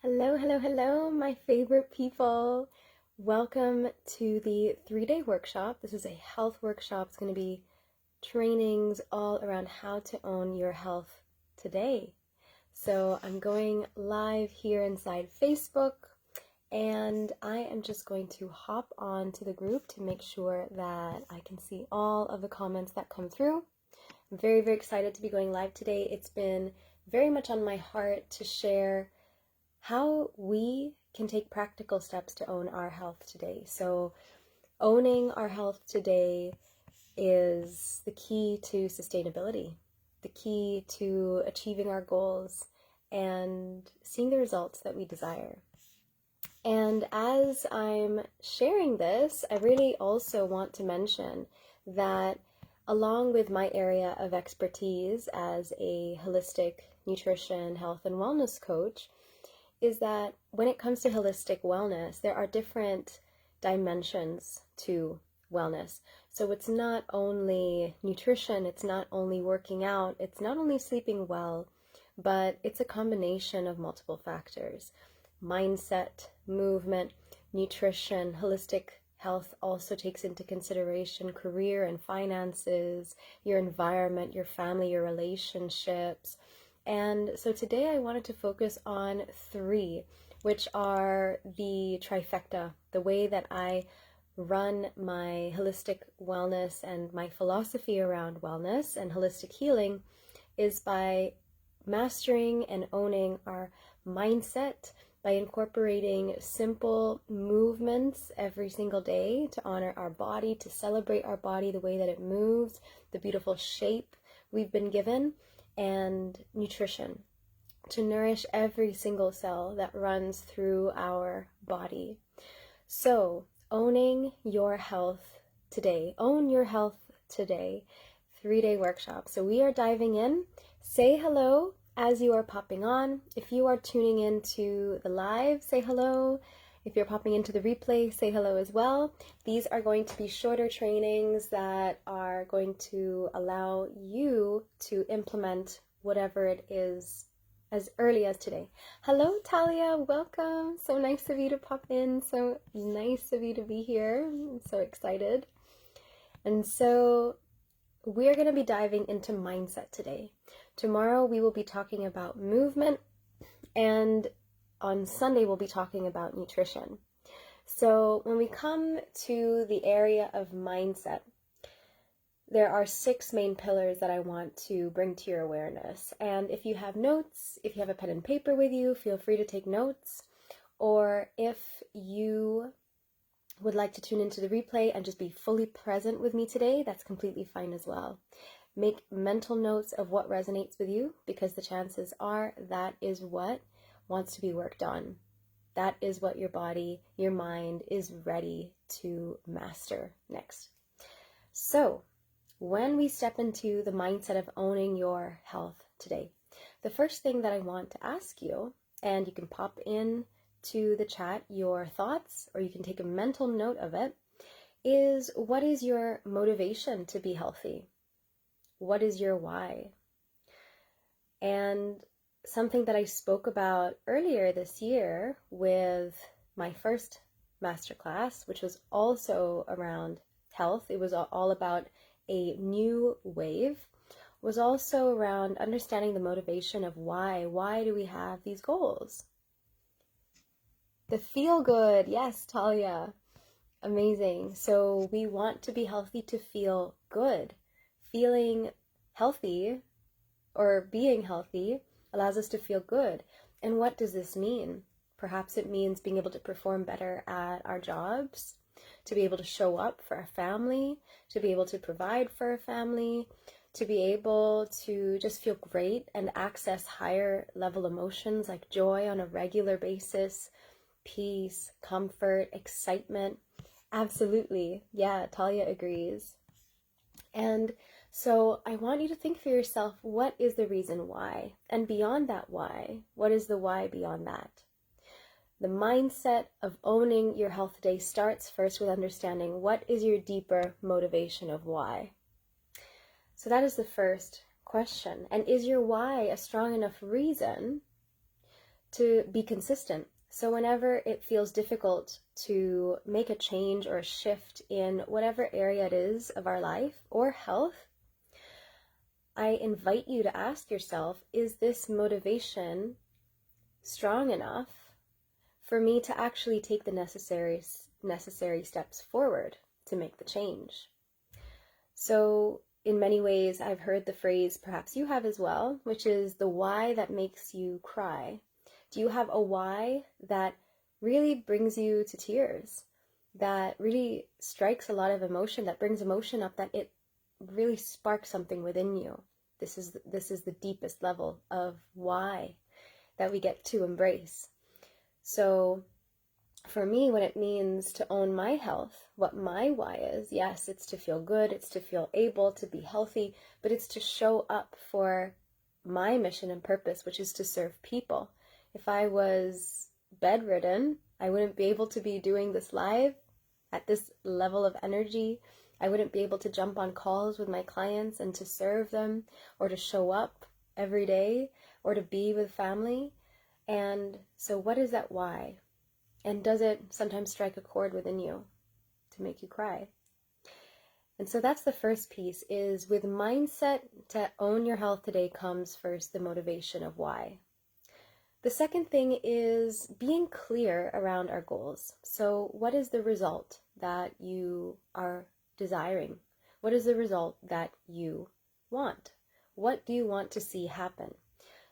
Hello, hello, hello, my favorite people. Welcome to the 3-day workshop. This is a health workshop. It's going to be trainings all around how to own your health today. So I'm going live here inside Facebook, and I am just going to hop on to the group to make sure that I can see all of the comments that come through. I'm very, very excited to be going live today. It's been very much on my heart to share how we can take practical steps to own our health today. So owning our health today is the key to sustainability, the key to achieving our goals and seeing the results that we desire. And as I'm sharing this, I really also want to mention that along with my area of expertise as a holistic nutrition, health, and wellness coach, is that when it comes to holistic wellness, there are different dimensions to wellness. So it's not only nutrition, it's not only working out, it's not only sleeping well, but it's a combination of multiple factors. Mindset, movement, nutrition, holistic health also takes into consideration career and finances, your environment, your family, your relationships. And so today I wanted to focus on 3, which are the trifecta, the way that I run my holistic wellness and my philosophy around wellness and holistic healing is by mastering and owning our mindset, by incorporating simple movements every single day to honor our body, to celebrate our body, the way that it moves, the beautiful shape we've been given, and nutrition, to nourish every single cell that runs through our body. So, owning your health today. Own your health today. 3-day workshop. So we are diving in. Say hello as you are popping on. If you are tuning into the live, say hello. If you're popping into the replay, say hello as well. These are going to be shorter trainings that are going to allow you to implement whatever it is as early as today. Hello, Talia. Welcome. So nice of you to pop in. So nice of you to be here. I'm so excited. And so we're going to be diving into mindset today. Tomorrow we will be talking about movement, and on Sunday, we'll be talking about nutrition. So when we come to the area of mindset, there are 6 main pillars that I want to bring to your awareness. And if you have notes, if you have a pen and paper with you, feel free to take notes. Or if you would like to tune into the replay and just be fully present with me today, that's completely fine as well. Make mental notes of what resonates with you, because the chances are that is what wants to be worked on. That is what your body, your mind is ready to master next. So when we step into the mindset of owning your health today, the first thing that I want to ask you, and you can pop in to the chat your thoughts, or you can take a mental note of it, is what is your motivation to be healthy? What is your why? And something that I spoke about earlier this year with my first masterclass, which was also around health, it was all about a new wave, was also around understanding the motivation of why. Why do we have these goals? The feel good, yes, Talia, amazing. So we want to be healthy to feel good. Feeling healthy or being healthy allows us to feel good. And what does this mean? Perhaps it means being able to perform better at our jobs, to be able to show up for our family, to be able to provide for our family, to be able to just feel great and access higher level emotions like joy on a regular basis, peace, comfort, excitement. Absolutely. Yeah, Talia agrees. And so I want you to think for yourself, what is the reason why? And beyond that why, what is the why beyond that? The mindset of owning your health today starts first with understanding what is your deeper motivation of why. So that is the first question. And is your why a strong enough reason to be consistent. So whenever it feels difficult to make a change or a shift in whatever area it is of our life or health, I invite you to ask yourself, is this motivation strong enough for me to actually take the necessary steps forward to make the change? So in many ways, I've heard the phrase, perhaps you have as well, which is the why that makes you cry. Do you have a why that really brings you to tears, that really strikes a lot of emotion, that brings emotion up, that it really sparks something within you? This is the deepest level of why that we get to embrace. So for me, when it means to own my health, what my why is, yes, it's to feel good, it's to feel able to be healthy, but it's to show up for my mission and purpose, which is to serve people. If I was bedridden, I wouldn't be able to be doing this live at this level of energy. I wouldn't be able to jump on calls with my clients and to serve them, or to show up every day, or to be with family. And so what is that why? And does it sometimes strike a chord within you to make you cry? And so that's the first piece, is with mindset to own your health today comes first the motivation of why. The second thing is being clear around our goals. So what is the result that you are desiring? What is the result that you want? What do you want to see happen?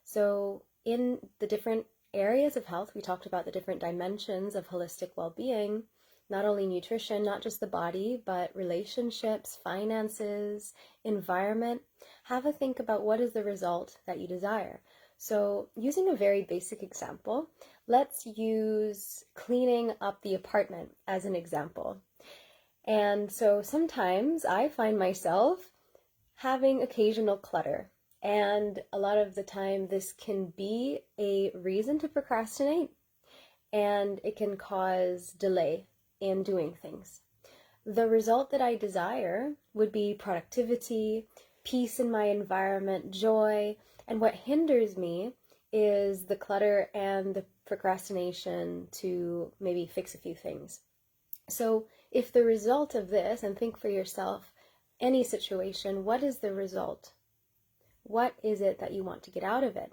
So in the different areas of health, we talked about the different dimensions of holistic well-being, not only nutrition, not just the body, but relationships, finances, environment. Have a think about what is the result that you desire. So using a very basic example, let's use cleaning up the apartment as an example. And so sometimes I find myself having occasional clutter. And a lot of the time this can be a reason to procrastinate, and it can cause delay in doing things. The result that I desire would be productivity, peace in my environment, joy, and what hinders me is the clutter and the procrastination to maybe fix a few things. So if the result of this, and think for yourself, any situation, what is the result? What is it that you want to get out of it?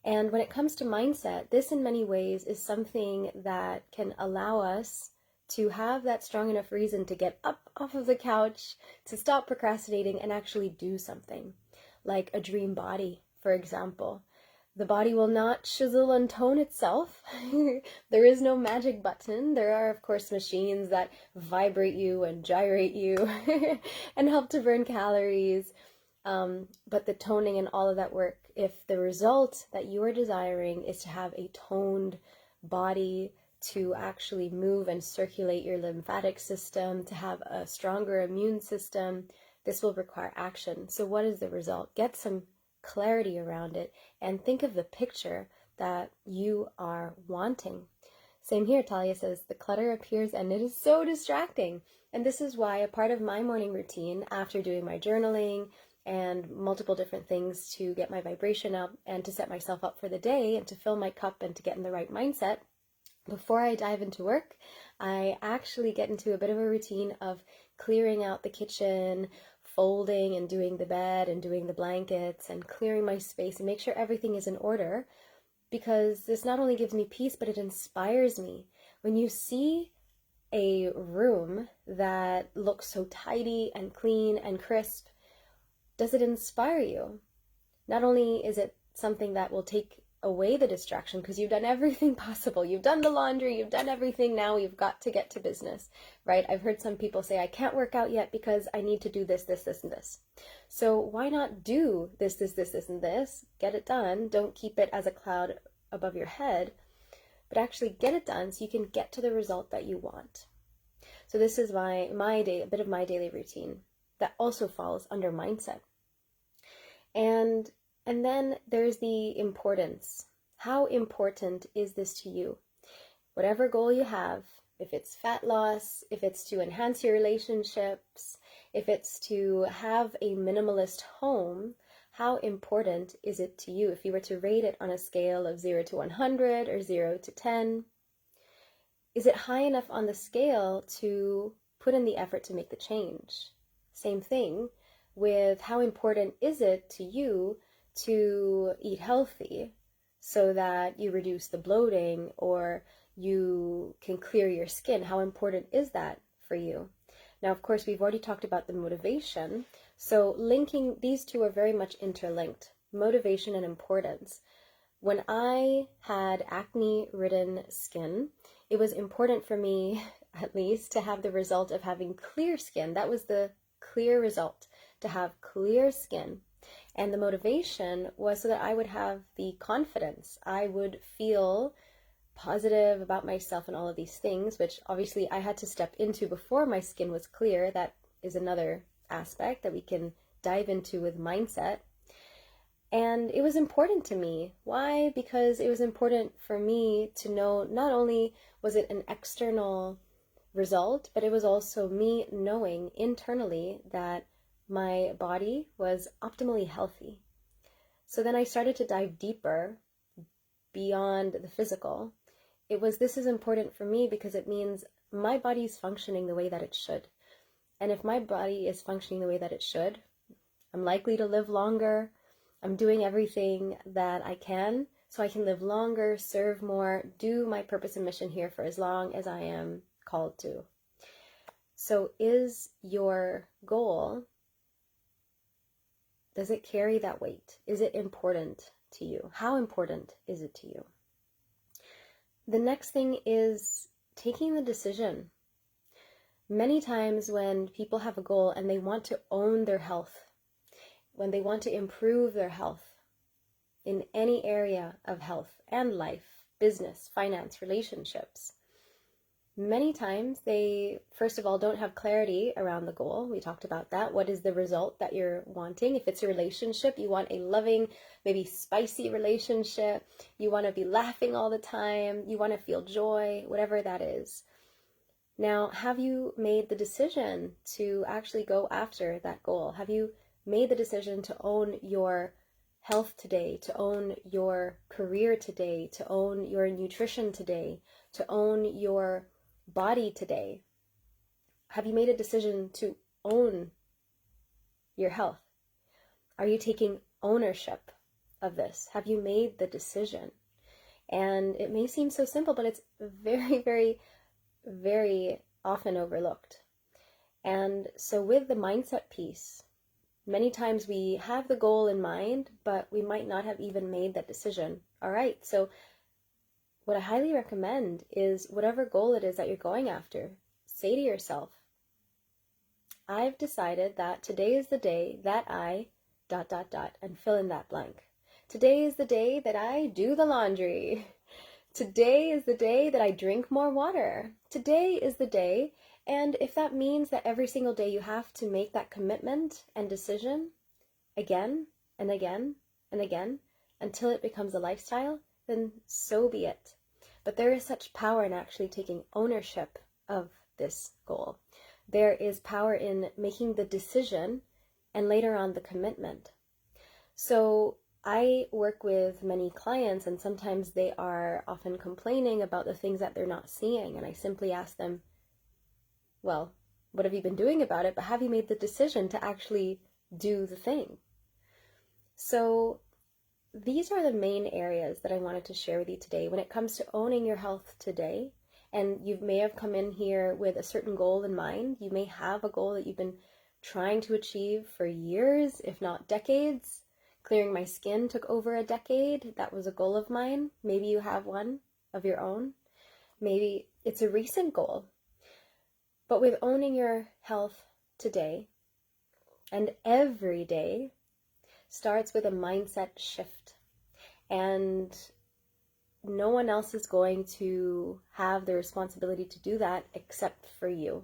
And when it comes to mindset, this in many ways is something that can allow us to have that strong enough reason to get up off of the couch, to stop procrastinating and actually do something. Like a dream body, for example. The body will not chisel and tone itself. There is no magic button. There are, of course, machines that vibrate you and gyrate you and help to burn calories. But the toning and all of that work, if the result that you are desiring is to have a toned body, to actually move and circulate your lymphatic system, to have a stronger immune system, this will require action. So what is the result? Get some clarity around it and think of the picture that you are wanting. Same here, Talia says, the clutter appears and it is so distracting. And this is why a part of my morning routine, after doing my journaling and multiple different things to get my vibration up and to set myself up for the day and to fill my cup and to get in the right mindset, before I dive into work, I actually get into a bit of a routine of clearing out the kitchen, folding and doing the bed and doing the blankets and clearing my space and make sure everything is in order, because this not only gives me peace, but it inspires me. When you see a room that looks so tidy and clean and crisp, does it inspire you? Not only is it something that will take away the distraction because you've done everything possible. You've done the laundry, you've done everything, now you've got to get to business, right? I've heard some people say, I can't work out yet because I need to do this, this, this, and this. So why not do this, this, this, this, and this? Get it done. Don't keep it as a cloud above your head, but actually get it done so you can get to the result that you want. So this is my day, a bit of my daily routine that also falls under mindset. And then there's the importance. How important is this to you? Whatever goal you have, if it's fat loss, if it's to enhance your relationships, if it's to have a minimalist home, How important is it to you? If you were to rate it on a scale of 0 to 100 or 0 to 10, is it high enough on the scale to put in the effort to make the change? Same thing with how important is it to you to eat healthy so that you reduce the bloating or you can clear your skin? How important is that for you? Now, of course, we've already talked about the motivation. So linking these two are very much interlinked, motivation and importance. When I had acne-ridden skin, it was important for me, at least, to have the result of having clear skin. That was the clear result, to have clear skin. And the motivation was so that I would have the confidence. I would feel positive about myself and all of these things, which obviously I had to step into before my skin was clear. That is another aspect that we can dive into with mindset. And it was important to me. Why? Because it was important for me to know not only was it an external result, but it was also me knowing internally that my body was optimally healthy. So then I started to dive deeper beyond the physical. This is important for me because it means my body is functioning the way that it should. And if my body is functioning the way that it should, I'm likely to live longer. I'm doing everything that I can so I can live longer, serve more, do my purpose and mission here for as long as I am called to. So is your goal, does it carry that weight? Is it important to you? How important is it to you? The next thing is taking the decision. Many times when people have a goal and they want to own their health, when they want to improve their health in any area of health and life, business, finance, relationships, many times they, first of all, don't have clarity around the goal. We talked about that. What is the result that you're wanting? If it's a relationship, you want a loving, maybe spicy relationship. You want to be laughing all the time. You want to feel joy, whatever that is. Now, have you made the decision to actually go after that goal? Have you made the decision to own your health today, to own your career today, to own your nutrition today, to own your body today? Have you made a decision to own your health? Are you taking ownership of this? Have you made the decision? And it may seem so simple, but it's very, very, very often overlooked. And so with the mindset piece, many times we have the goal in mind, but we might not have even made that decision. All right, so what I highly recommend is whatever goal it is that you're going after, say to yourself, I've decided that today is the day that I ... and fill in that blank. Today is the day that I do the laundry. Today is the day that I drink more water. Today is the day, and if that means that every single day you have to make that commitment and decision again and again and again until it becomes a lifestyle, then so be it. But there is such power in actually taking ownership of this goal. There is power in making the decision and later on the commitment. So I work with many clients, and sometimes they are often complaining about the things that they're not seeing. And I simply ask them, well, what have you been doing about it? But have you made the decision to actually do the thing? So these are the main areas that I wanted to share with you today when it comes to owning your health today. And you may have come in here with a certain goal in mind. You may have a goal that you've been trying to achieve for years, if not decades. Clearing my skin took over a decade. That was a goal of mine. Maybe you have one of your own. Maybe it's a recent goal. But with owning your health today and every day starts with a mindset shift. And no one else is going to have the responsibility to do that except for you.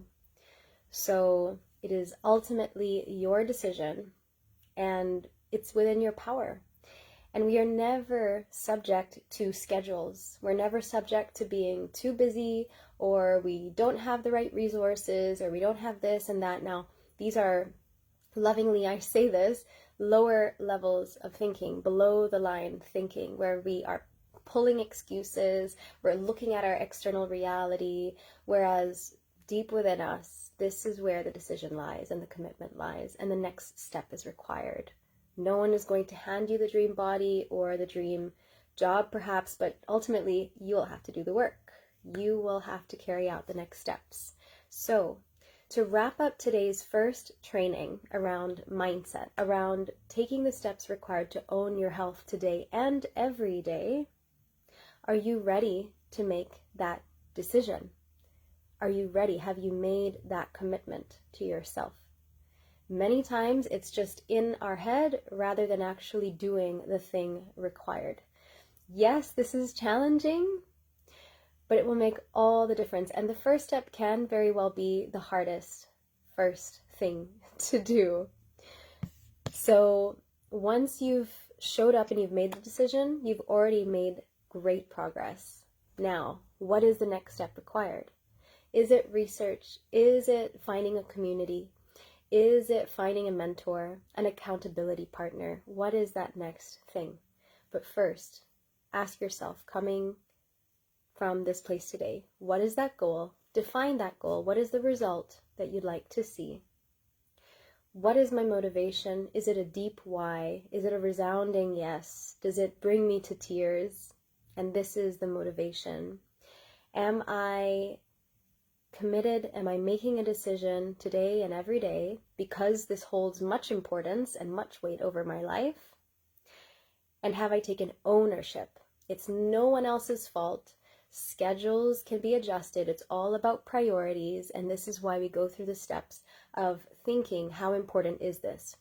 So it is ultimately your decision, and it's within your power. And we are never subject to schedules. We're never subject to being too busy, or we don't have the right resources, or we don't have this and that. Now, these are, lovingly I say this, lower levels of thinking, below the line thinking, where we are pulling excuses, we're looking at our external reality, whereas deep within us, this is where the decision lies and the commitment lies, and the next step is required. No one is going to hand you the dream body or the dream job, perhaps, but ultimately you'll have to do the work. You will have to carry out the next steps. So, to wrap up today's first training around mindset, around taking the steps required to own your health today and every day, are you ready to make that decision? Are you ready? Have you made that commitment to yourself? Many times it's just in our head rather than actually doing the thing required. Yes, this is challenging, but it will make all the difference. And the first step can very well be the hardest first thing to do. So once you've showed up and you've made the decision, you've already made great progress. Now, what is the next step required? Is it research? Is it finding a community? Is it finding a mentor, an accountability partner? What is that next thing? But first, ask yourself, coming from this place today, what is that goal? Define that goal. What is the result that you'd like to see? What is my motivation? Is it a deep why? Is it a resounding yes? Does it bring me to tears? And this is the motivation. Am I committed? Am I making a decision today and every day because this holds much importance and much weight over my life? And have I taken ownership? It's no one else's fault. Schedules can be adjusted. It's all about priorities. And this is why we go through the steps of thinking, how important is this?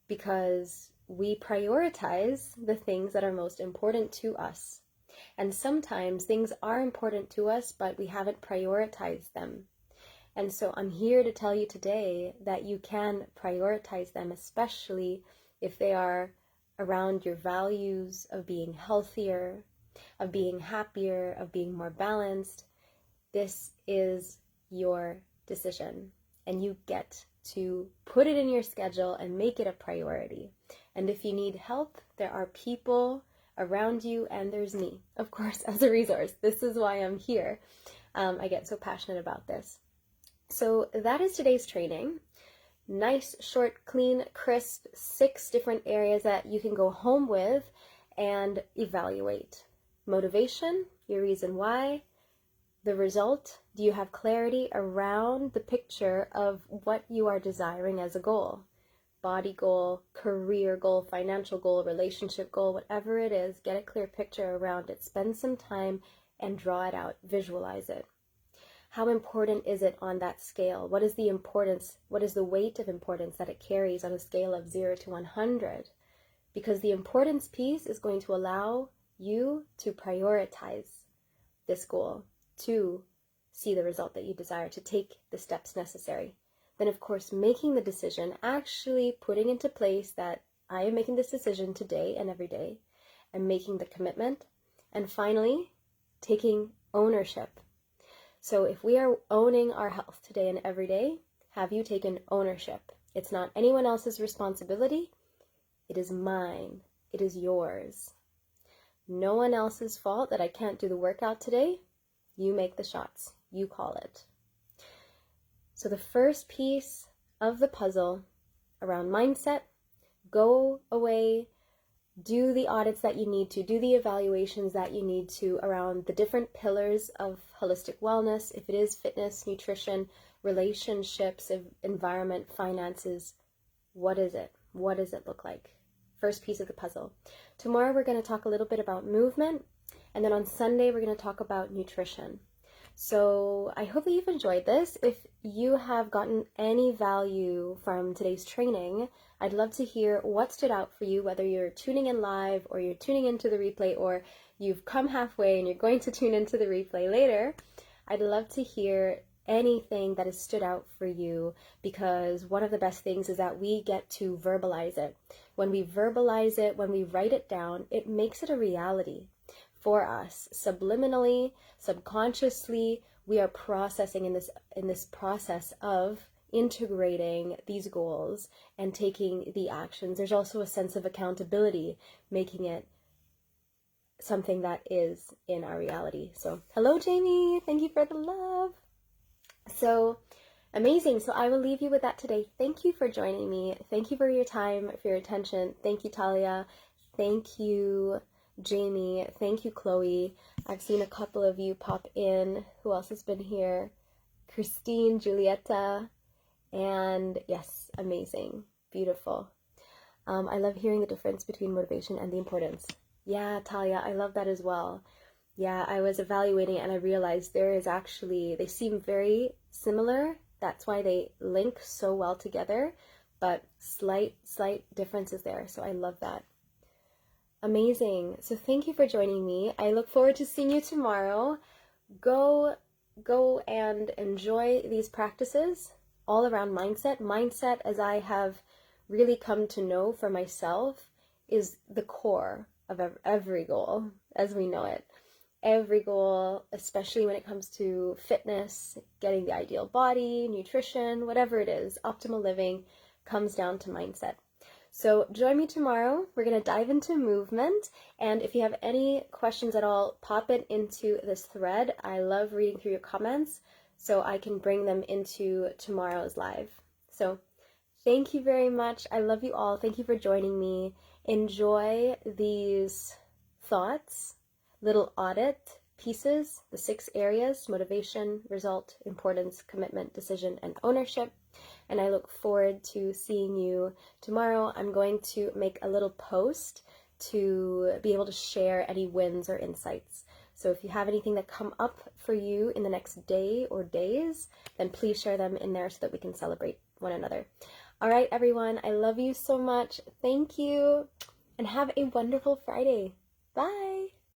Because we prioritize the things that are most important to us. And sometimes things are important to us, but we haven't prioritized them. And so I'm here to tell you today that you can prioritize them, especially if they are around your values of being healthier, of being happier, of being more balanced. This is your decision, and you get to put it in your schedule and make it a priority. And if you need help, there are people around you, and there's me, of course, as a resource. This is why I'm here. I get so passionate about this. So that is today's training. Nice, short, clean, crisp, 6 different areas that you can go home with and evaluate. Motivation, your reason why. The result, do you have clarity around the picture of what you are desiring as a goal? Body goal, career goal, financial goal, relationship goal, whatever it is, get a clear picture around it. Spend some time and draw it out, visualize it. How important is it on that scale? What is the importance? What is the weight of importance that it carries on a scale of 0 to 100? Because the importance piece is going to allow you to prioritize this goal, to see the result that you desire, to take the steps necessary. Then, of course, making the decision, actually putting into place that I am making this decision today and every day, and making the commitment. And finally, taking ownership. So if we are owning our health today and every day, have you taken ownership? It's not anyone else's responsibility. It is mine. It is yours. No one else's fault that I can't do the workout today. You make the shots. You call it. So the first piece of the puzzle around mindset, go away, do the audits that you need to, do the evaluations that you need to around the different pillars of holistic wellness. If it is fitness, nutrition, relationships, environment, finances, what is it? What does it look like? First piece of the puzzle. Tomorrow we're going to talk a little bit about movement, and then on Sunday we're going to talk about nutrition. So I hope that you've enjoyed this. If you have gotten any value from today's training, I'd love to hear what stood out for you, whether you're tuning in live or you're tuning into the replay, or you've come halfway and you're going to tune into the replay later. I'd love to hear anything that has stood out for you, because one of the best things is that we get to verbalize it. When we verbalize it, when we write it down, it makes it a reality for us. Subliminally, subconsciously, we are processing in this process of integrating these goals and taking the actions. There's also a sense of accountability, making it something that is in our reality. So hello, Jamie. Thank you for the love. So amazing. So I will leave you with that today. Thank you for joining me. Thank you for your time, for your attention. Thank you, Talia. Thank you, Jamie. Thank you, Chloe. I've seen a couple of you pop in. Who else has been here? Kristine, Julieta, and yes, amazing, beautiful. I love hearing the difference between motivation and the importance. Yeah, Talia, I love that as well. Yeah, I was evaluating it and I realized they seem very similar. That's why they link so well together, but slight differences there. So I love that. Amazing. So thank you for joining me. I look forward to seeing you tomorrow. Go and enjoy these practices all around mindset. Mindset, as I have really come to know for myself, is the core of every goal as we know it. Every goal, especially when it comes to fitness, getting the ideal body, nutrition, whatever it is, optimal living, comes down to mindset. So join me tomorrow. We're going to dive into movement. And if you have any questions at all, pop it into this thread. I love reading through your comments so I can bring them into tomorrow's live. So thank you very much. I love you all. Thank you for joining me. Enjoy these thoughts, little audit pieces, the 6 areas: motivation, result, importance, commitment, decision, and ownership. And I look forward to seeing you tomorrow. I'm going to make a little post to be able to share any wins or insights. So if you have anything that come up for you in the next day or days, then please share them in there so that we can celebrate one another. All right, everyone, I love you so much. Thank you, and have a wonderful Friday. Bye.